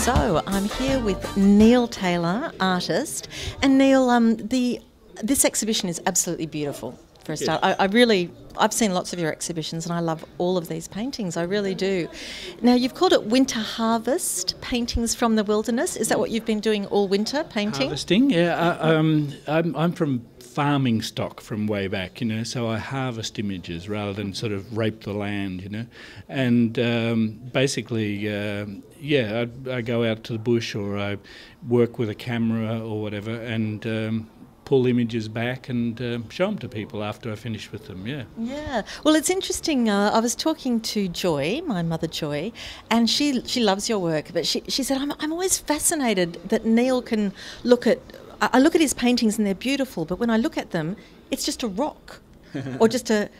So I'm here with Neil Taylor, artist, and Neil, this exhibition is absolutely beautiful. For a start, I've seen lots of your exhibitions, and I love all of these paintings. I really do. Now, you've called it Winter Harvest Paintings from the Wilderness. Is that what you've been doing all winter, painting? Harvesting, yeah. I'm from farming stock from way back, so I harvest images rather than sort of rape the land, and basically, I go out to the bush, or I work with a camera or whatever, and pull images back and show them to people after I finish with them, Yeah. Well, it's interesting. I was talking to Joy, my mother Joy, and she loves your work, but she said, I'm always fascinated that Neil can look at... I look at his paintings and they're beautiful, but when I look at them, it's just a rock. Or just a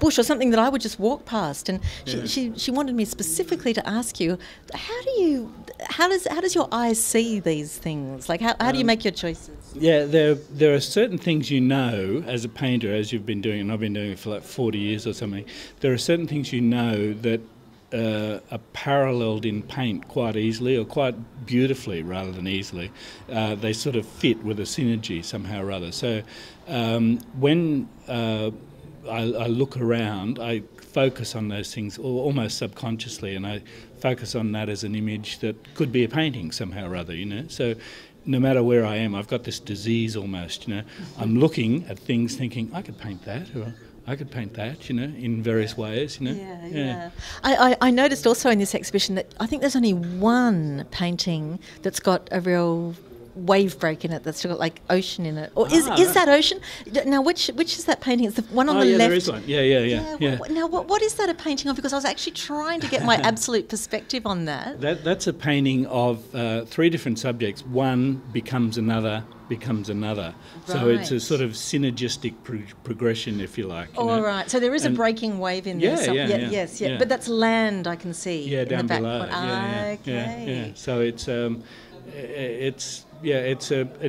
bush or something that I would just walk past. And she wanted me specifically to ask you, how does your eyes see these things? Like how do you make your choices? Yeah, there are certain things as a painter, as you've been doing, and I've been doing it for like 40 years or something. There are certain things that are paralleled in paint quite easily, or quite beautifully rather than easily. They sort of fit with a synergy somehow or other. So when I look around, I focus on those things almost subconsciously, and I focus on that as an image that could be a painting somehow or other, So no matter where I am, I've got this disease almost, I'm looking at things thinking, I could paint that, or I could paint that, in various ways, Yeah. I noticed also in this exhibition that I think there's only one painting that's got a real wave break in it, that's got like ocean in it. Or is that ocean? Now, which is that painting? It's the one on the left. There is one. Yeah. Now, what is that a painting of? Because I was actually trying to get my absolute perspective on that. That's a painting of three different subjects. One becomes another, becomes another. Right. So it's a sort of synergistic progression, if you like. All right. So there is a breaking wave in there. Yes. But that's land, I can see. Yeah, down below. Okay. So it's an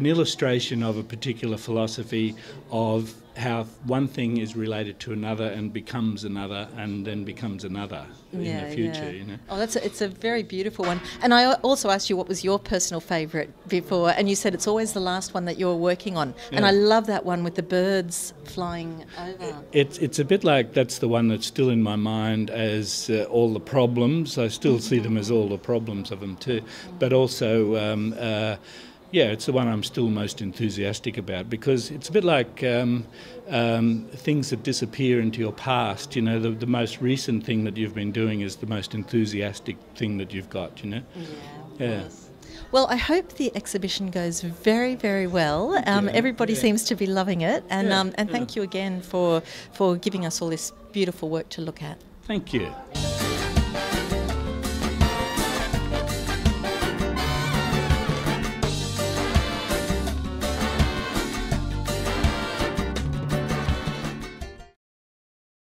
illustration of a particular philosophy of how one thing is related to another and becomes another and then becomes another in the future. Oh, it's a very beautiful one. And I also asked you what was your personal favourite before, and you said it's always the last one that you're working on. Yeah. And I love that one with the birds flying over. It's a bit like that's the one that's still in my mind as all the problems. I still see them as all the problems of them too, but also. It's the one I'm still most enthusiastic about, because it's a bit like things that disappear into your past. The most recent thing that you've been doing is the most enthusiastic thing that you've got. Yeah. Well, I hope the exhibition goes very, very well. Everybody seems to be loving it, and thank you again for giving us all this beautiful work to look at. Thank you.